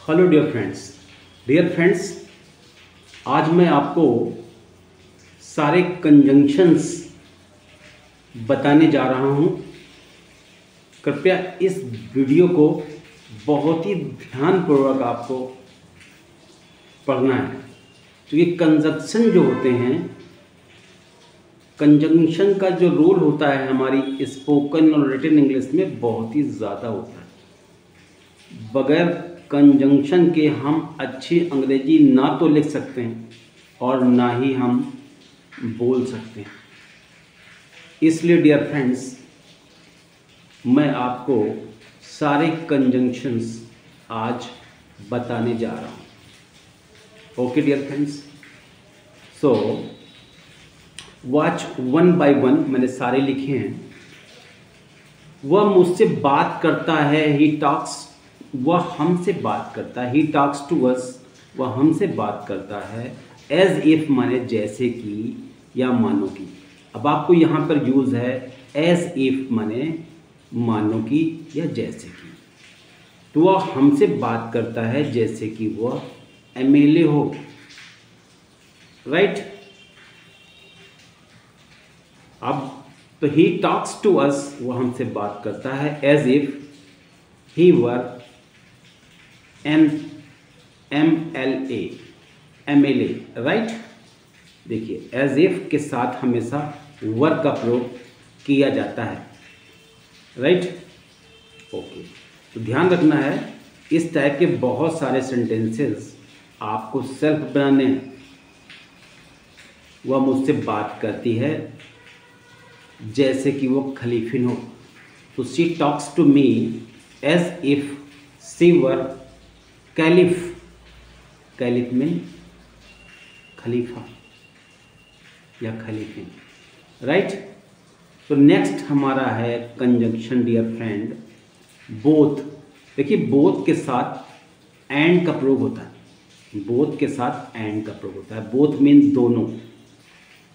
Hello dear friends, आज मैं आपको सारे कंजंक्शंस बताने जा रहा हूँ। कृपया इस वीडियो को बहुत ही ध्यानपूर्वक आपको पढ़ना है, क्योंकि कंजंक्शन जो होते हैं, कंजंक्शन का जो रोल होता है हमारी स्पोकन और रिटन इंग्लिश में बहुत ही ज़्यादा होता है। बगैर कंजंक्शन के हम अच्छी अंग्रेजी ना तो लिख सकते हैं और ना ही हम बोल सकते हैं। इसलिए डियर फ्रेंड्स, मैं आपको सारे कंजंक्शंस आज बताने जा रहा हूँ। Okay dear friends, so watch one by one. मैंने सारे लिखे हैं। वह मुझसे बात करता है, ही टॉक्स, वह हमसे बात करता है, ही टॉक्स टू अस, वह हमसे बात करता है। एज इफ माने जैसे कि या मानो कि। अब आपको यहाँ पर यूज़ है एज इफ माने मानो कि या जैसे कि। तो वह हमसे बात करता है जैसे कि वह एमएलए हो, राइट। अब तो ही टॉक्स टू अस, वह हमसे बात करता है as if he were MLA, right. देखिए, एज इफ के साथ हमेशा वर का प्रयोग किया जाता है, राइट। ओके, तो ध्यान रखना है, इस टाइप के बहुत सारे सेंटेंसेस आपको सेल्फ बनाने हैं। वह मुझसे बात करती है जैसे कि वो खलीफिन हो, तो she talks to me as if she were caliph. Caliph में खलीफा या खलीफिन, राइट। तो नेक्स्ट हमारा है कंजंक्शन डियर फ्रेंड, बोथ। देखिए, बोथ के साथ एंड का प्रयोग होता है। बोथ के साथ एंड का प्रयोग होता है। बोथ मीन दोनों,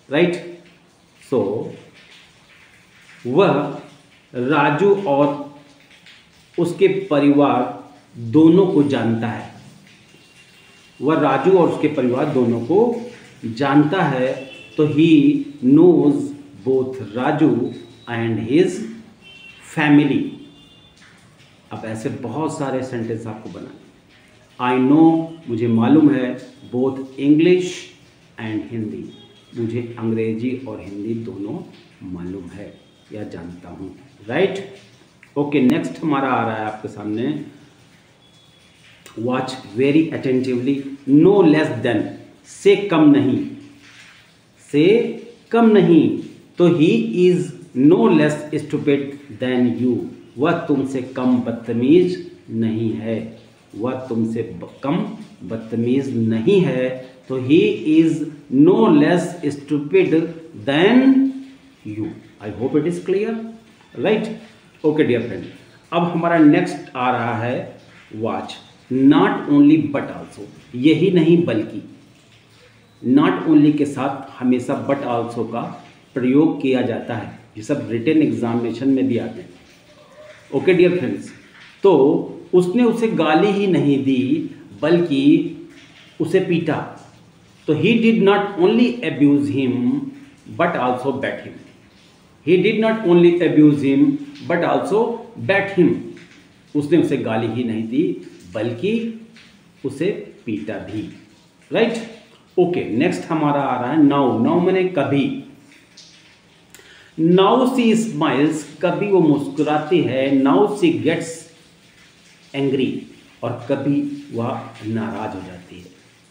राइट। सो वह राजू और उसके परिवार दोनों को जानता है। वह राजू और उसके परिवार दोनों को जानता है, तो he knows both Raju and his family. अब ऐसे बहुत सारे सेंटेंस आपको बनाने। आई नो, मुझे मालूम है, बोथ इंग्लिश एंड हिंदी, मुझे अंग्रेजी और हिंदी दोनों मालूम है या जानता हूँ, राइट। ओके, नेक्स्ट हमारा आ रहा है आपके सामने, watch very attentively. No less than, से कम नहीं, से कम नहीं। तो he is no less stupid than you, वह तुमसे कम बदतमीज नहीं है। वह तुमसे कम बदतमीज नहीं है। तो he is no less stupid than you. I hope it is clear, right. Okay dear friend, अब हमारा नेक्स्ट आ रहा है watch not only but also. यही नहीं बल्कि, नॉट ओनली के साथ हमेशा बट आल्सो का प्रयोग किया जाता है। ये सब रिटन एग्जामिनेशन में भी आते हैं। ओके डियर फ्रेंड्स, तो उसने उसे गाली ही नहीं दी बल्कि उसे पीटा। तो he did not only abuse him but also bat him. He did not only abuse him but also bat him. उसने उसे गाली ही नहीं दी बल्कि उसे पीटा भी, राइट। ओके, नेक्स्ट हमारा आ रहा है नाउ। नाउ मैंने कभी। नाउ सी स्माइल्स, कभी वो मुस्कुराती है। नाउ सी गेट्स एंग्री, और कभी वह नाराज हो जाती है।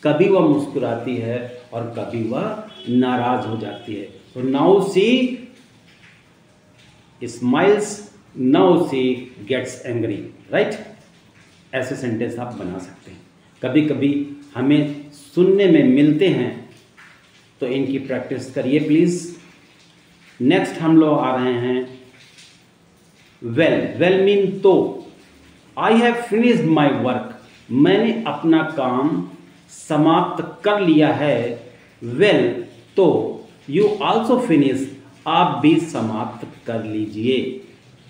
कभी वह मुस्कुराती है और कभी वह नाराज हो जाती है। तो now she smiles, now she gets angry, right. ऐसे सेंटेंस आप बना सकते हैं। कभी कभी हमें सुनने में मिलते हैं, तो इनकी प्रैक्टिस करिए प्लीज़। नेक्स्ट हम लोग आ रहे हैं वेल। वेल मीन तो। I have finished my work, मैंने अपना काम समाप्त कर लिया है। वेल तो यू आल्सो फिनिश, आप भी समाप्त कर लीजिए।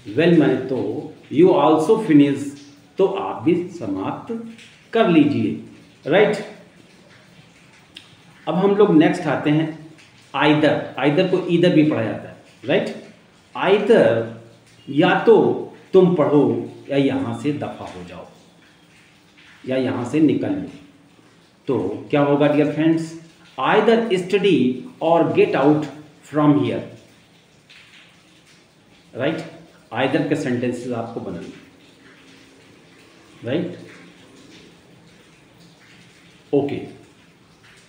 वेल माने तो, यू आल्सो फिनिश, तो आप भी समाप्त कर लीजिए। राइट, अब हम लोग नेक्स्ट आते हैं आइदर। आइदर को ईदर भी पढ़ा जाता है। राइट, आइदर या तो तुम पढ़ो या यहाँ से दफा हो जाओ या यहाँ से निकल लो। तो क्या होगा डियर फ्रेंड्स, आइदर स्टडी और get out from here. Right, either के सेंटेंसेस आपको बनाने। Right, okay.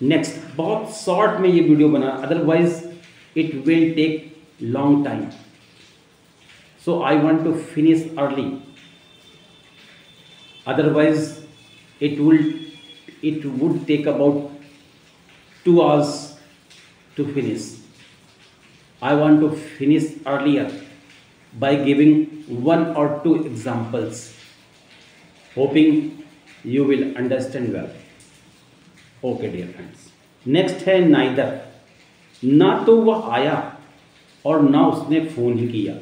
नेक्स्ट, बहुत शॉर्ट में ये वीडियो बना, otherwise it will take long time, so I want to finish early, otherwise it would take about 2 hours to finish. I want to finish earlier by giving 1 or 2 examples, hoping you will understand well. Okay dear friends, next है neither। ना तो वह आया और ना उसने phone ही किया।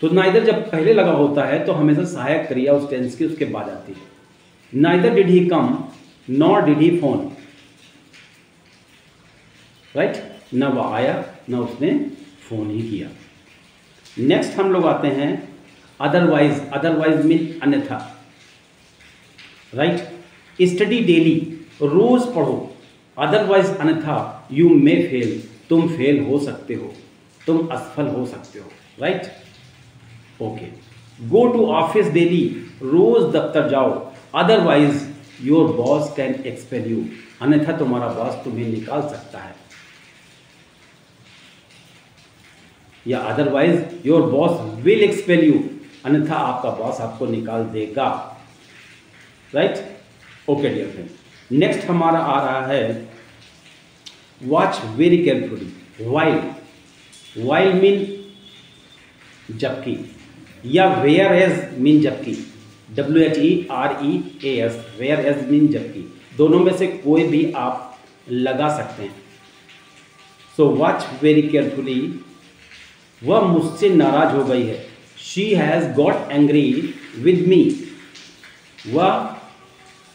तो नाइदर जब पहले लगा होता है तो हमेशा सहायक क्रिया उस टेंस की उसके बाद आती है। Neither did he come nor did he phone. Right, ना वह आया ना उसने फोन ही किया। नेक्स्ट हम लोग आते हैं अदरवाइज। अदरवाइज मीन अन्यथा। राइट, स्टडी डेली, रोज पढ़ो। अदरवाइज अन्यथा यू मे फेल, तुम फेल हो सकते हो, तुम असफल हो सकते हो। Right, okay. Go to office daily, रोज दफ्तर जाओ। Otherwise your boss can expel you, अन्यथा तुम्हारा बॉस तुम्हें निकाल सकता है। या otherwise your boss will expel you, अन्यथा आपका बॉस आपको निकाल देगा। Right, okay dear friend. Next हमारा आ रहा है watch very carefully. While mean जबकि, या वेयर एज मीन जबकि, WHEREAS, वेयर एज मीन जबकि। दोनों में से कोई भी आप लगा सकते हैं। सो वॉच वेरी केयरफुली, वह मुझसे नाराज हो गई है। She has got angry with me, वह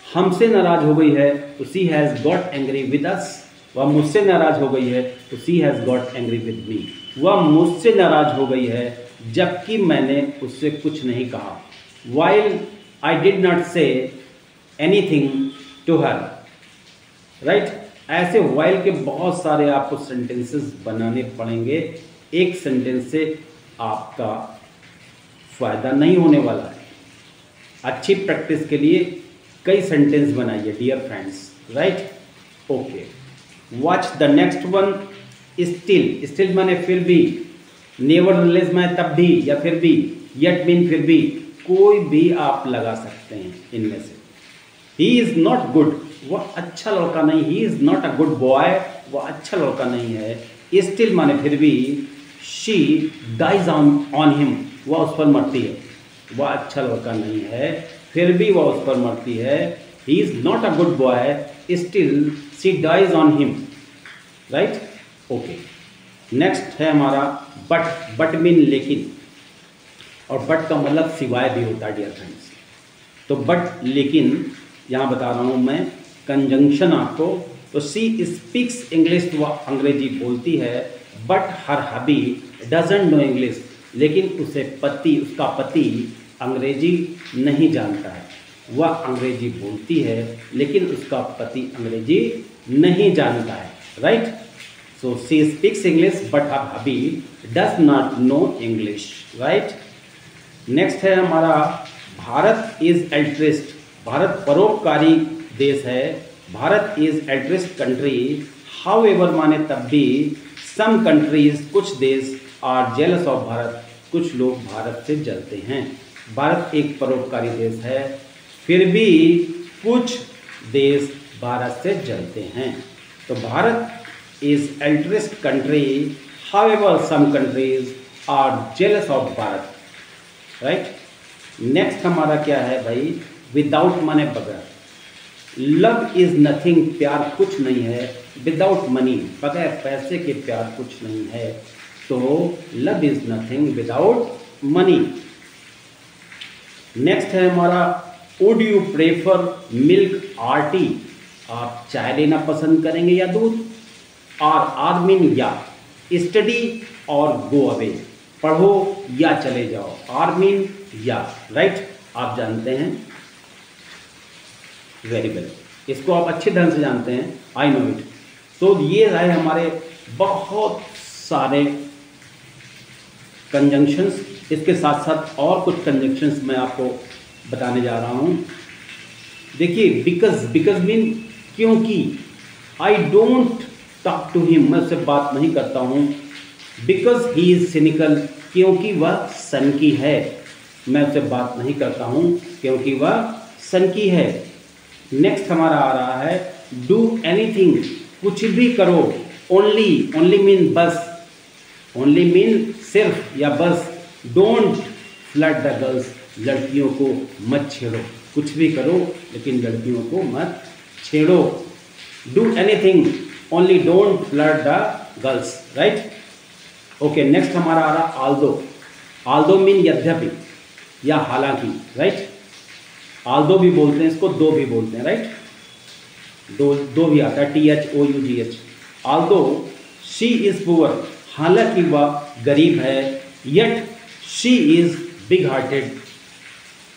हमसे नाराज हो गई है। तो she has got angry with us, वह मुझसे नाराज हो गई है। तो she has got angry with me, वह मुझसे नाराज हो गई है जबकि मैंने उससे कुछ नहीं कहा। While I did not say anything to her. Right, ऐसे वाइल के बहुत सारे आपको सेंटेंसेस बनाने पड़ेंगे। एक सेंटेंस से आपका फ़ायदा नहीं होने वाला है। अच्छी प्रैक्टिस के लिए कई सेंटेंस बनाइए dear friends. Right, okay. Watch the next one, still. Still माने फिर भी, नेवरदलेस में तब भी या फिर भी, येट मीन फिर भी। कोई भी आप लगा सकते हैं इनमें से। ही इज़ नॉट गुड, वह अच्छा लड़का नहीं। ही is not a good boy, वह अच्छा लड़का नहीं है। स्टिल माने फिर भी। शी डाइज ऑन हिम, वह उस पर मरती है। वह अच्छा लड़का नहीं है, फिर भी वह उस पर मरती है। He is not a good boy, still she dies on him. Right, okay. Next है हमारा बट। बट मीन लेकिन, और बट का मतलब सिवाय भी होता है डियर फ्रेंड्स। तो बट लेकिन यहाँ बता रहा हूँ मैं कंजंक्शन आपको। तो सी स्पीक्स इंग्लिश, वह अंग्रेजी बोलती है। But her hubby doesn't know English, लेकिन उसका पति अंग्रेजी नहीं जानता है। वह अंग्रेजी बोलती है लेकिन उसका पति अंग्रेजी नहीं जानता है। Right, so she speaks English but her hubby does not know English. Right, next है हमारा भारत इज एल्ट्रिस्ट। भारत परोपकारी देश है। Bharat is altruist country. How ever माने तब भी। सम कंट्रीज, कुछ देश, आर जेलस ऑफ भारत, कुछ लोग भारत से जलते हैं। भारत एक परोपकारी देश है, फिर भी कुछ देश भारत से जलते हैं। तो Bharat is altruist country, however some countries are jealous of Bharat. Right, next हमारा क्या है भाई, विदाउट माने बगैर। लव इज नथिंग, प्यार कुछ नहीं है। विदाउट मनी, बगैर पैसे के प्यार कुछ नहीं है। तो love is nothing without money. Next है हमारा वुड यू प्रेफर मिल्क और टी, आप चाय लेना पसंद करेंगे या दूध। और आर मीन या, स्टडी और गो अवे, पढ़ो या चले जाओ, आर मीन या, राइट। आप जानते हैं, वेरी वेल, इसको आप अच्छे ढंग से जानते हैं, आई नो इट। तो ये रहे हमारे बहुत सारे कंजंक्शंस, इसके साथ साथ और कुछ कंजंक्शंस मैं आपको बताने जा रहा हूँ। देखिए, बिकॉज मीन क्योंकि, I don't talk to him, मैं उससे बात नहीं करता हूँ। बिकॉज ही इज सिनिकल, क्योंकि वह सनकी है, मैं उससे बात नहीं करता हूँ क्योंकि वह सनकी है। नेक्स्ट हमारा आ रहा है डू एनीथिंग, कुछ भी करो। ओनली मीन बस, ओनली मीन सिर्फ या बस। डोंट फ्लर्ट द गर्ल्स, लड़कियों को मत छेड़ो। कुछ भी करो लेकिन लड़कियों को मत छेड़ो। Do anything, only don't flirt the girls, right. Okay, next हमारा आ रहा आल्दो। आल्दो मीन यद्यपि या हालांकि, राइट। आल्दो भी बोलते हैं इसको, दो भी बोलते हैं, राइट। दो भी आता है, THOUGH। Aldous she is poor, हालांकि वह गरीब है। Yet she is big hearted,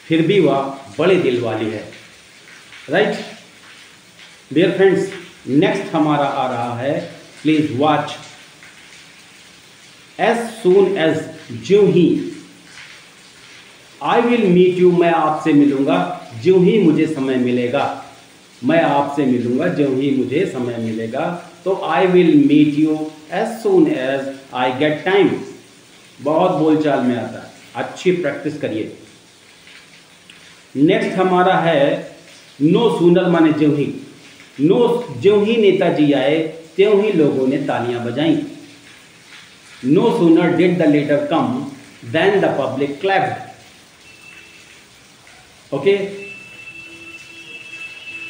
फिर भी वह बड़े दिल वाली है, राइट। डियर फ्रेंड्स, नेक्स्ट हमारा आ रहा है please watch. As soon as, ज्यों ही। आई विल मीट यू, मैं आपसे मिलूंगा ज्यों ही मुझे समय मिलेगा। मैं आपसे मिलूंगा ज्यों ही मुझे समय मिलेगा। तो I will meet you as soon as I get time. बहुत बोलचाल में आता है, अच्छी प्रैक्टिस करिए। नेक्स्ट हमारा है नो सूनर, माने ज्यों ही। ज्यों ही नेताजी आए त्यों ही लोगों ने तालियां बजाई। No sooner did the leader come than the public clapped. Okay,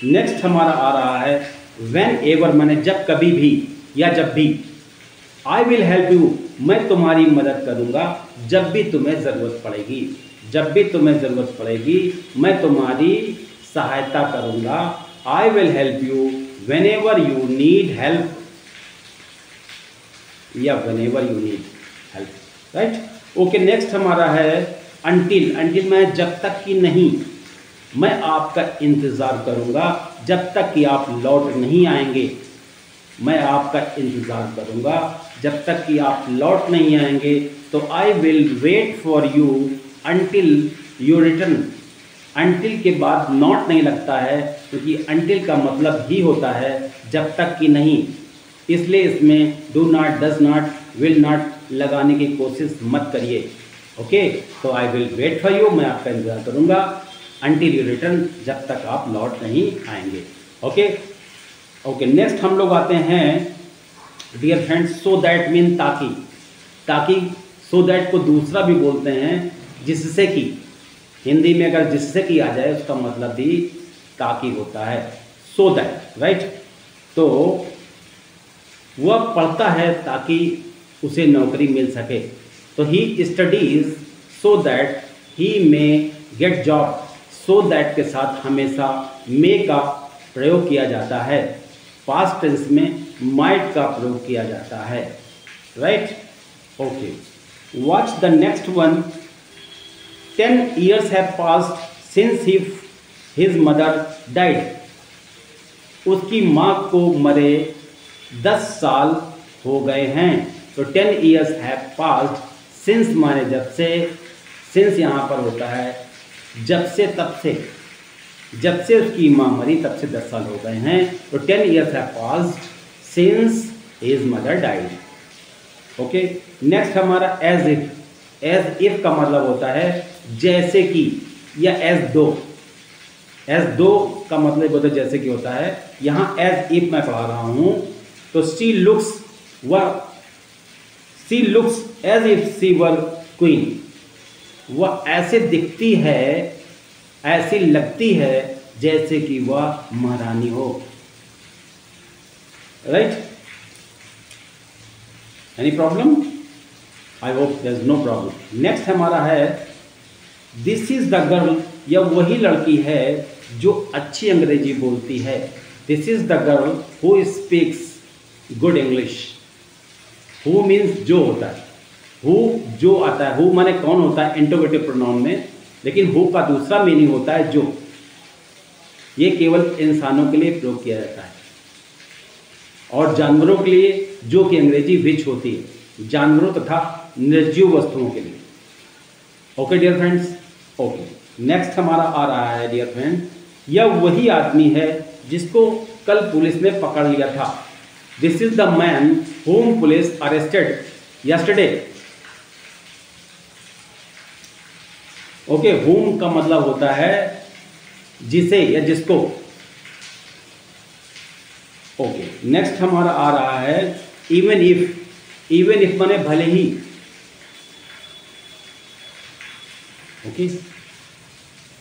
next हमारा आ रहा है व्हेन एवर, माने जब कभी भी या जब भी। आई विल हेल्प यू, मैं तुम्हारी मदद करूंगा जब भी तुम्हें ज़रूरत पड़ेगी। जब भी तुम्हें ज़रूरत पड़ेगी मैं तुम्हारी सहायता करूंगा। I will help you whenever you need help, या whenever you need help, right. Okay, next हमारा है अंटिल में जब तक कि नहीं। मैं आपका इंतज़ार करूंगा जब तक कि आप लौट नहीं आएंगे। मैं आपका इंतज़ार करूंगा जब तक कि आप लौट नहीं आएंगे। तो I will wait for you until you return. Until के बाद नॉट नहीं लगता है, क्योंकि अंटिल का मतलब ही होता है जब तक कि नहीं, इसलिए इसमें do not, does not, will not लगाने की कोशिश मत करिए। ओके, तो I will wait for you, मैं आपका इंतज़ार करूंगा अंटिल यू रिटर्न, जब तक आप लौट नहीं आएंगे। ओके ओके, नेक्स्ट हम लोग आते हैं dear friends so that mean ताकि। ताकि, सो दैट को दूसरा भी बोलते हैं जिससे कि। हिंदी में अगर जिससे कि आ जाए उसका मतलब भी ताकि होता है, सो दैट, राइट। तो वह पढ़ता है ताकि उसे नौकरी मिल सके। तो he studies so that he may get job. So that के साथ हमेशा मे का प्रयोग किया जाता है। पास्ट टेंस में माइट का प्रयोग किया जाता है, right. Okay, watch the next one. 10 years have passed since his mother died। उसकी माँ को मरे 10 साल हो गए हैं। तो 10 years have passed, since माने जब से, since यहाँ पर होता है जब से तब से, जब से उसकी माँ मरी तब से 10 साल हो गए हैं। तो 10 years have passed since his mother died। Okay, next हमारा एज इफ। एज इफ का मतलब होता है जैसे कि, या एज दो। एज दो का मतलब होता है जैसे कि होता है। यहाँ एज इफ मैं पढ़ा रहा हूँ, तो she looks as if she were queen. वह ऐसे दिखती है, ऐसी लगती है जैसे कि वह महारानी हो, राइट। Any problem? I hope there is no problem. Next हमारा है दिस इज द गर्ल, यह वही लड़की है जो अच्छी अंग्रेजी बोलती है। This is the girl who speaks good English. Who means जो होता है, हु जो आता है, हु माने कौन होता है इंटरोगेटिव प्रोनाउन में, लेकिन हु का दूसरा मीनिंग होता है जो। ये केवल इंसानों के लिए प्रयोग किया जाता है और जानवरों के लिए जो कि अंग्रेजी विच होती है, जानवरों तथा निर्जीव वस्तुओं के लिए। Okay dear friends, okay next हमारा आ रहा है डियर फ्रेंड, यह वही आदमी है जिसको कल पुलिस ने पकड़ लिया था। This is the man whom police arrested yesterday। Okay, whom का मतलब होता है जिसे या जिसको। ओके नेक्स्ट हमारा आ रहा है इवन इफ। इवन इफ माने भले ही। ओके,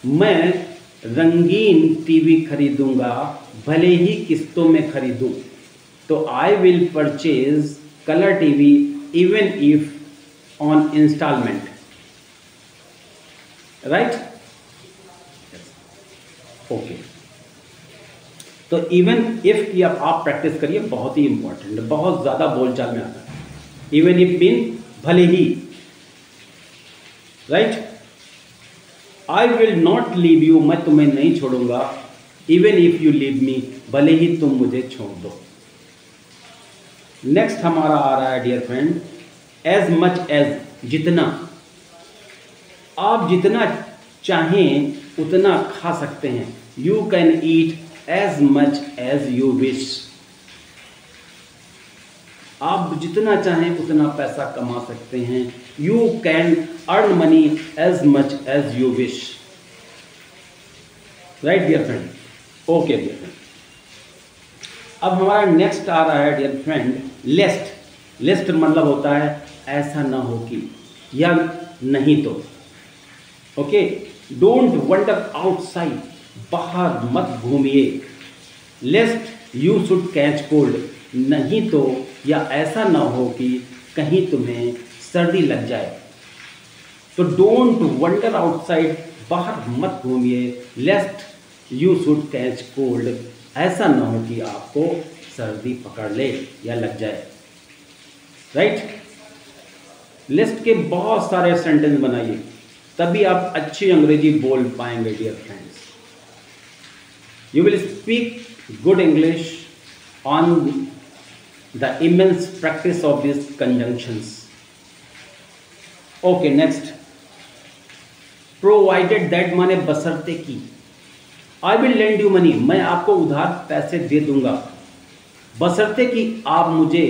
मैं रंगीन टीवी खरीदूंगा भले ही किस्तों में खरीदूं। तो I will purchase colour TV even if on instalment. Right, okay. तो इवन इफ की अब आप प्रैक्टिस करिए, बहुत ही इंपॉर्टेंट है, बहुत ज्यादा बोलचाल में आता है। इवन इफ मीन भले ही। Right, I will not leave you, मैं तुम्हें नहीं छोड़ूंगा। Even if you leave me, भले ही तुम मुझे छोड़ दो। नेक्स्ट हमारा आ रहा है dear friend as much as, जितना। आप जितना चाहें उतना खा सकते हैं। You can eat as much as you wish. आप जितना चाहें उतना पैसा कमा सकते हैं। You can earn money as much as you wish. Right dear friend, okay dear friend. अब हमारा नेक्स्ट आ रहा है डियर फ्रेंड लेस्ट। लेस्ट मतलब होता है ऐसा ना हो कि, या नहीं तो। ओके, डोंट वंडर आउटसाइड, बाहर मत घूमिए। लेस्ट यू शुड कैच कोल्ड, नहीं तो या ऐसा ना हो कि कहीं तुम्हें सर्दी लग जाए। तो डोंट वंडर आउटसाइड, बाहर मत घूमिए। लेस्ट यू शुड कैच कोल्ड, ऐसा ना हो कि आपको सर्दी पकड़ ले या लग जाए। राइट, लिस्ट के बहुत सारे सेंटेंस बनाइए, तभी आप अच्छी अंग्रेजी बोल पाएंगे dear friends. You will speak good English on the immense practice of this conjunctions. Okay next, provided that माने बशर्ते की। I will lend you money, मैं आपको उधार पैसे दे दूंगा बशर्ते कि आप मुझे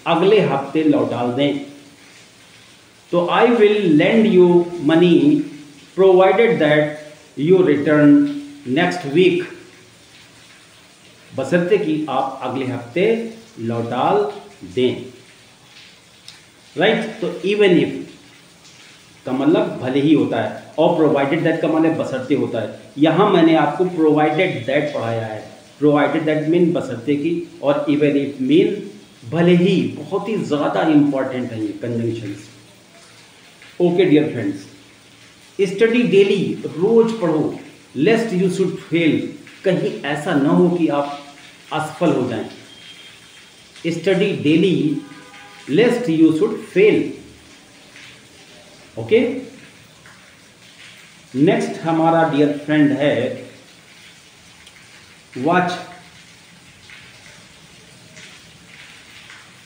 अगले हफ्ते लौटा दें। तो I will lend you money provided that you return next week, बशर्ते कि आप अगले हफ्ते लौटा दें। राइट, तो इवन इफ का मतलब भले ही होता है और प्रोवाइडेड दैट का मतलब बशर्ते होता है। यहां मैंने आपको प्रोवाइडेड दैट पढ़ाया है। प्रोवाइडेड दैट मीन बशर्ते की, और इवन इफ मीन भले ही। बहुत ही ज़्यादा इंपॉर्टेंट है ये conjunctions. Okay dear friends, study daily, रोज पढ़ो। लेस्ट यू शुड फेल, कहीं ऐसा ना हो कि आप असफल हो जाएं। Study daily लेस्ट you should fail. Okay, next हमारा डियर फ्रेंड है वॉच।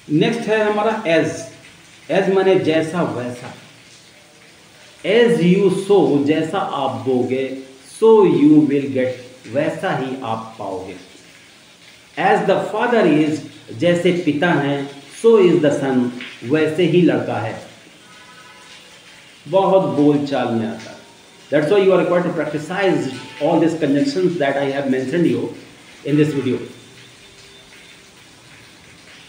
नेक्स्ट है हमारा एज। एज माने जैसा वैसा। एज यू सो, जैसा आप बोगे, सो यू विल गेट, वैसा ही आप पाओगे। एज द फादर इज, जैसे पिता हैं, सो इज द सन, वैसे ही लड़का है। बहुत बोल चाल में आता है। That's why you are required to practice all these conjunctions that I have mentioned you in this video.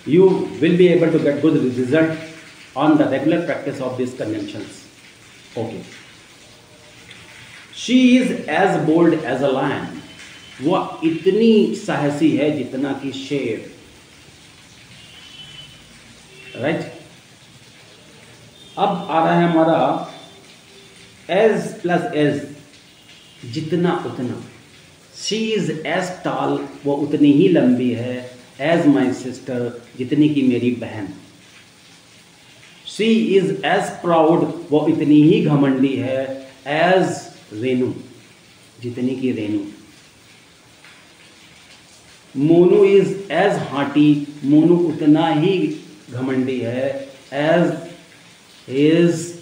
You will be able to get good result on the regular practice of these conjunctions. Okay. She is as bold as a lion. वह इतनी साहसी है जितना कि शेर। Right, अब आ रहा है हमारा एज प्लस एज, जितना उतना। शी इज़ एज टॉल, वो उतनी ही लंबी है, एज माई सिस्टर, जितनी की मेरी बहन। शी इज़ एज प्राउड, वो इतनी ही घमंडी है, एज रेनू, जितनी की Renu. Monu is as haughty, Monu उतना ही घमंडी है, एज हिज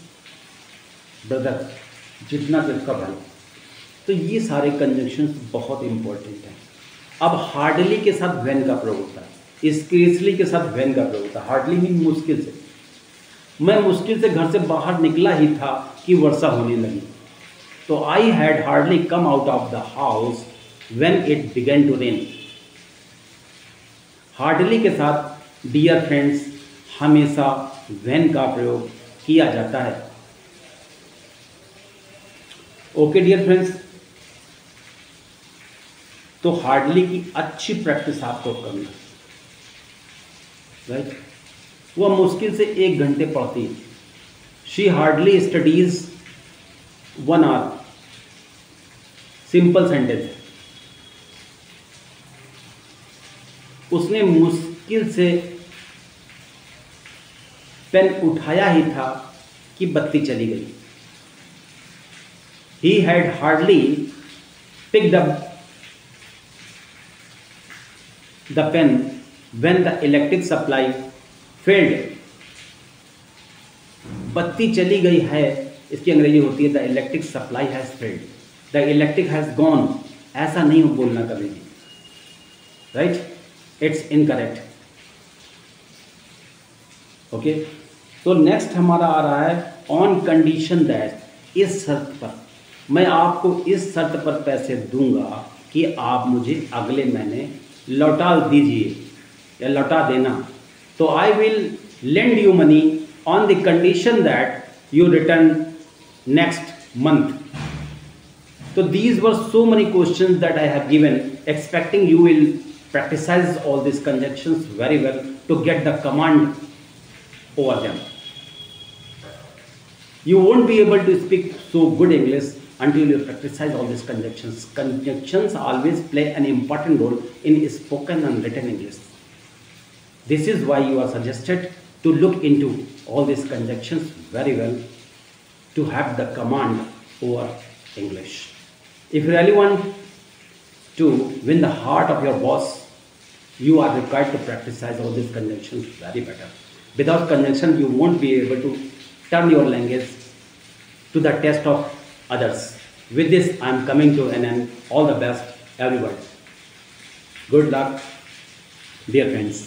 ब्रदर, जितना कि उसका भाई। तो ये सारे कंजंक्शंस बहुत इंपॉर्टेंट हैं। अब हार्डली के साथ व्हेन का प्रयोग होता है, स्केर्सली के साथ व्हेन का प्रयोग होता है। हार्डली मीन मुश्किल से। मैं मुश्किल से घर से बाहर निकला ही था कि वर्षा होने लगी। तो I had hardly come out of the house when it began to rain. Hardly के साथ डियर फ्रेंड्स हमेशा व्हेन का प्रयोग किया जाता है। ओके डियर फ्रेंड्स, तो हार्डली की अच्छी प्रैक्टिस आपको करना, राइट। वह मुश्किल से 1 घंटे पढ़ती है। She hardly studies 1 hour, simple sentence है। उसने मुश्किल से पेन उठाया ही था कि बत्ती चली गई। He had hardly picked up the pen when the electric supply failed. बत्ती चली गई है, इसकी अंग्रेजी होती है the electric supply has failed, the electric has gone. ऐसा नहीं बोलना कभी भी, राइट, इट्स इनकरेक्ट। ओके, तो नेक्स्ट हमारा आ रहा है ऑन कंडीशन दैट, इस शर्त पर, मैं आपको इस शर्त पर पैसे दूंगा कि आप मुझे अगले महीने लौटा दीजिए या लौटा देना। तो I will lend you money on the condition that you return next month. तो these were so many questions that I have given, expecting you will practice all these conjunctions very well to get the command over them. You won't be able to speak so good English until you practice all these conjunctions. Conjunctions always play an important role in spoken and written English. This is why you are suggested to look into all these conjunctions very well to have the command over English. If you really want to win the heart of your boss, you are required to practice all these conjunctions very better. Without conjunction, you won't be able to turn your language to the test of others. With this, I am coming to an end. All the best, everybody. Good luck, dear friends.